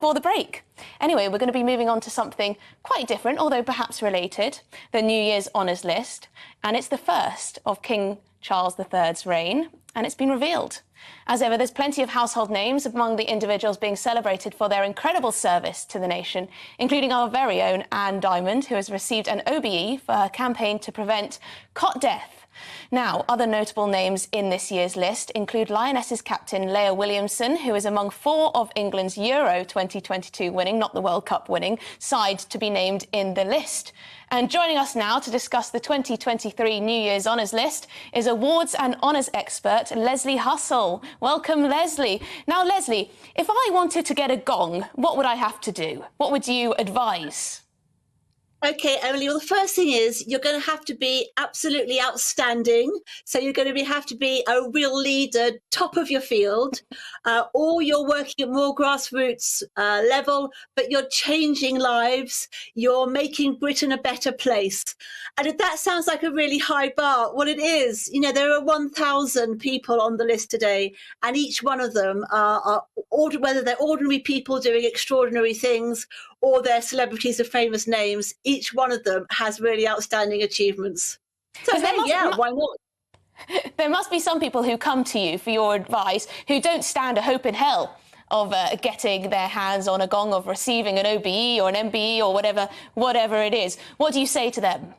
for the break. Anyway, we're going to be moving on to something quite different, although perhaps related, the New Year's Honours List. And it's the first of King Charles III's reign, and it's been revealed. As ever, there's plenty of household names among the individuals being celebrated for their incredible service to the nation, including our very own Anne Diamond, who has received an OBE for her campaign to prevent cot death. Now, other notable names in this year's list include Lionesses captain Leah Williamson, who is among 4 of England's Euro 2022 winning, not the World Cup winning, side to be named in the list. And joining us now to discuss the 2023 New Year's Honours List is awards and honours expert Lesley Hussle. Welcome, Lesley. Now, Lesley, if I wanted to get a gong, what would I have to do? What would you advise? Okay, Emily, well, the first thing is you're going to have to be absolutely outstanding. So you're going to have to be a real leader, top of your field, or you're working at more grassroots level, but you're changing lives. You're making Britain a better place. And if that sounds like a really high bar, well, it is. You know, there are 1,000 people on the list today, and each one of them are whether they're ordinary people doing extraordinary things or they're celebrities of famous names, each one of them has really outstanding achievements. So, hey, why not? There must be some people who come to you for your advice who don't stand a hope in hell of getting their hands on a gong, of receiving an OBE or an MBE or whatever it is. What do you say to them?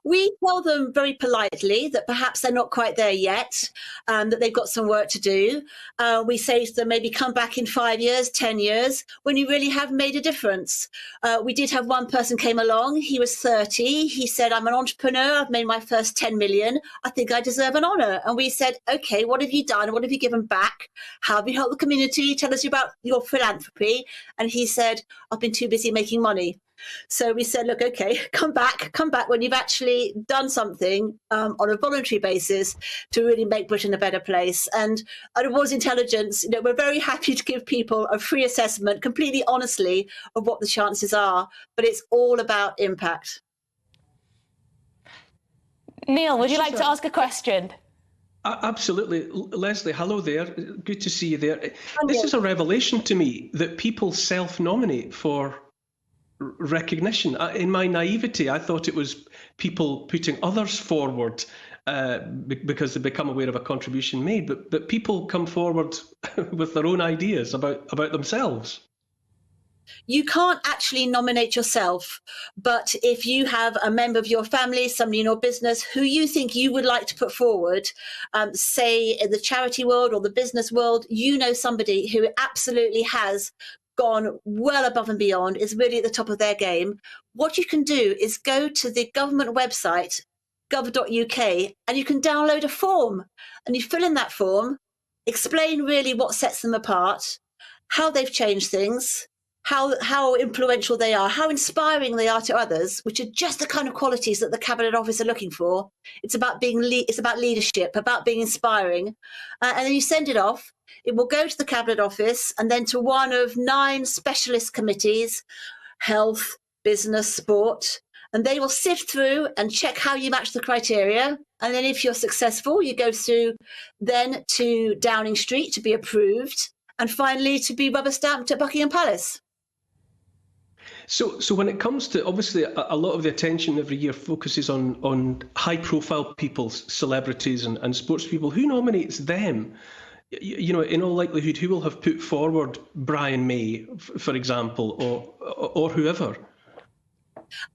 We tell them very politely that perhaps they're not quite there yet, that they've got some work to do. We say to them, maybe come back in 5 years, 10 years, when you really have made a difference. We did have one person came along. He was 30. He said, I'm an entrepreneur. I've made my first 10 million. I think I deserve an honour. And we said, OK, what have you done? What have you given back? How have you helped the community? Tell us about your philanthropy. And he said, I've been too busy making money. So we said, look, OK, come back when you've actually done something on a voluntary basis to really make Britain a better place. And at Awards Intelligence, you know, we're very happy to give people a free assessment, completely honestly, of what the chances are. But it's all about impact. Neil, would you like to ask a question? Absolutely. Lesley, hello there. Good to see you there. This is a revelation to me that people self-nominate for recognition. In my naivety, I thought it was people putting others forward because they become aware of a contribution made, but people come forward with their own ideas about themselves. You can't actually nominate yourself, but if you have a member of your family, somebody in your business who you think you would like to put forward, say in the charity world or the business world, you know somebody who absolutely has gone well above and beyond, is really at the top of their game. What you can do is go to the government website, gov.uk, and you can download a form. And you fill in that form, explain really what sets them apart, how they've changed things, how influential they are, how inspiring they are to others, which are just the kind of qualities that the Cabinet Office are looking for. It's about it's about leadership, about being inspiring. And then you send it off. It will go to the Cabinet Office and then to one of 9 specialist committees, health, business, sport, and they will sift through and check how you match the criteria. And then if you're successful, you go through then to Downing Street to be approved and finally to be rubber stamped at Buckingham Palace. So when it comes to, obviously, a lot of the attention every year focuses on high-profile people, celebrities and sports people. Who nominates them? You know, in all likelihood, who will have put forward Brian May, for example, or whoever?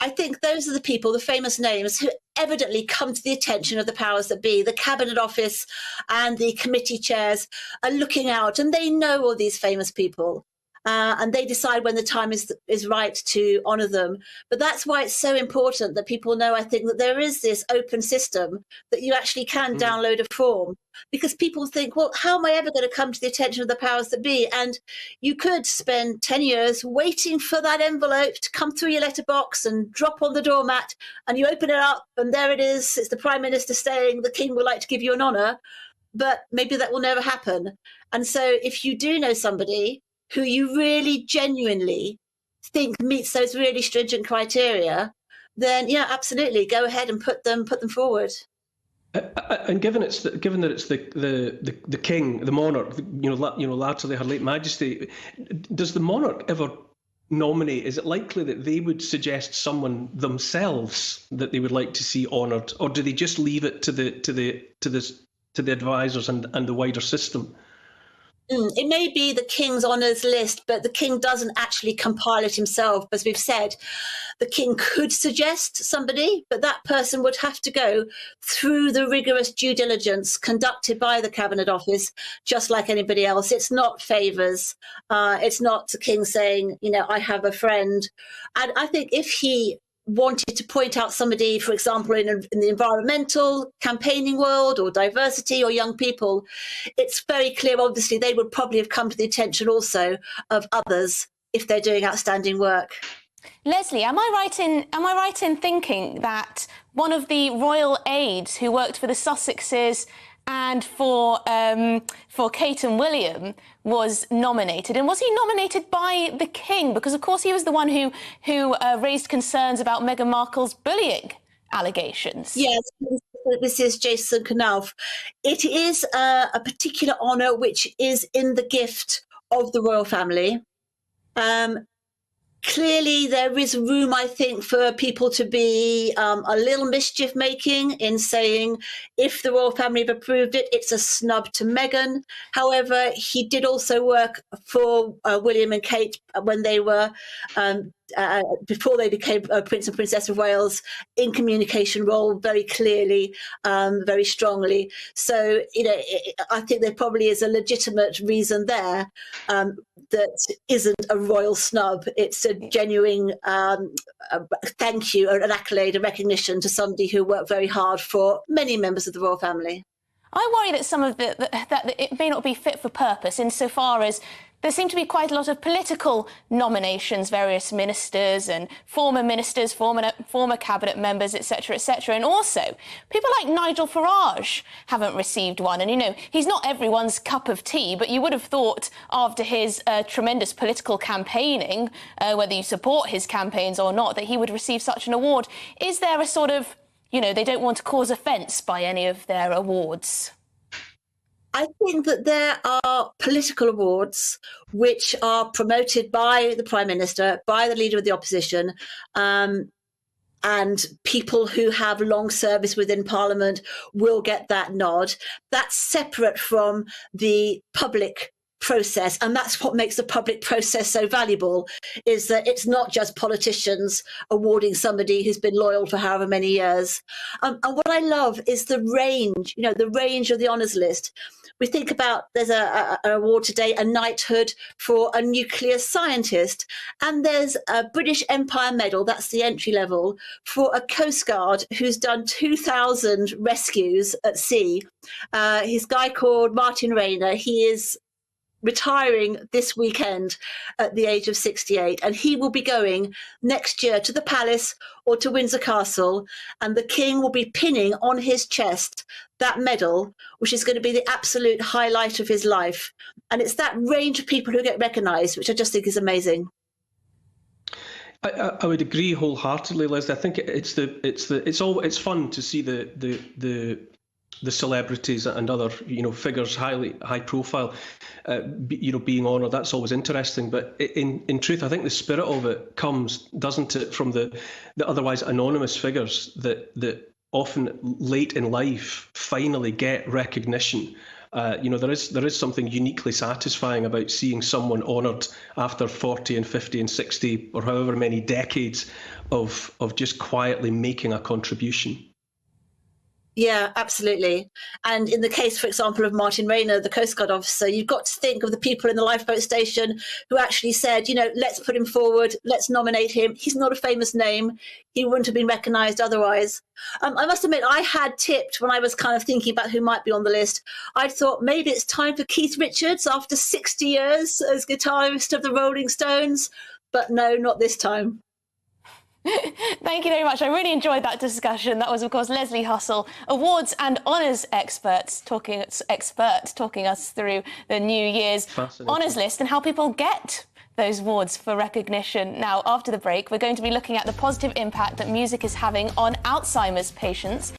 I think those are the people, the famous names, who evidently come to the attention of the powers that be. The Cabinet Office and the committee chairs are looking out, and they know all these famous people. And they decide when the time is right to honour them. But that's why it's so important that people know, I think, that there is this open system that you actually can download a form. Because people think, well, how am I ever going to come to the attention of the powers that be? And you could spend 10 years waiting for that envelope to come through your letterbox and drop on the doormat, and you open it up and there it is. It's the Prime Minister saying the King would like to give you an honour, but maybe that will never happen. And so if you do know somebody who you really genuinely think meets those really stringent criteria, then yeah, absolutely, go ahead and put them forward. And given that it's the king, the monarch, latterly Her late Majesty, does the monarch ever nominate? Is it likely that they would suggest someone themselves that they would like to see honoured, or do they just leave it to the advisors and the wider system? It may be the king's honours list, but the king doesn't actually compile it himself. As we've said, the king could suggest somebody, but that person would have to go through the rigorous due diligence conducted by the Cabinet Office, just like anybody else. It's not favours. It's not the king saying, I have a friend. And I think if he wanted to point out somebody, for example, in the environmental campaigning world or diversity or young people, it's very clear, obviously, they would probably have come to the attention also of others if they're doing outstanding work. Lesley, am I right in thinking that one of the royal aides who worked for the Sussexes and for Kate and William was nominated? And was he nominated by the king? Because, of course, he was the one who raised concerns about Meghan Markle's bullying allegations. Yes, this is Jason Knauf. It is a particular honour which is in the gift of the royal family. Clearly, there is room, I think, for people to be a little mischief-making in saying, if the royal family have approved it, it's a snub to Meghan. However, he did also work for William and Kate when they were, before they became Prince and Princess of Wales, in communication role very clearly, very strongly. So, I think there probably is a legitimate reason there that isn't a royal snub. It's a genuine thank you, an accolade, a recognition to somebody who worked very hard for many members of the royal family. I worry that some of that it may not be fit for purpose, insofar as there seem to be quite a lot of political nominations, various ministers and former ministers, former cabinet members, etc., etc. And also, people like Nigel Farage haven't received one. And, he's not everyone's cup of tea, but you would have thought after his tremendous political campaigning, whether you support his campaigns or not, that he would receive such an award. Is there a sort of, they don't want to cause offence by any of their awards? I think that there are political awards which are promoted by the Prime Minister, by the Leader of the Opposition, and people who have long service within Parliament will get that nod. That's separate from the public process, and that's what makes the public process so valuable, is that it's not just politicians awarding somebody who's been loyal for however many years. And what I love is the range, the range of the honours list. We think about, there's an award today, a knighthood for a nuclear scientist, and there's a British Empire Medal, that's the entry level, for a Coast Guard who's done 2,000 rescues at sea. He's a guy called Martin Rayner. He is retiring this weekend at the age of 68, and he will be going next year to the palace or to Windsor Castle, and the king will be pinning on his chest that medal, which is going to be the absolute highlight of his life. And it's that range of people who get recognised, which I just think is amazing. I would agree wholeheartedly, Lesley. I think it's fun to see the celebrities and other figures high profile being honoured. That's always interesting. But in truth, I think the spirit of it comes, doesn't it, from the otherwise anonymous figures that often late in life finally get recognition. There is something uniquely satisfying about seeing someone honoured after 40 and 50 and 60 or however many decades of just quietly making a contribution. Yeah, absolutely. And in the case, for example, of Martin Rayner, the Coast Guard officer, you've got to think of the people in the lifeboat station who actually said, let's put him forward, let's nominate him. He's not a famous name. He wouldn't have been recognised otherwise. I must admit, I had tipped when I was kind of thinking about who might be on the list. I thought maybe it's time for Keith Richards after 60 years as guitarist of the Rolling Stones. But no, not this time. Thank you very much. I really enjoyed that discussion. That was, of course, Lesley Hussle, awards and honours expert, talking us through the New Year's honours list and how people get those awards for recognition. Now, after the break, we're going to be looking at the positive impact that music is having on Alzheimer's patients.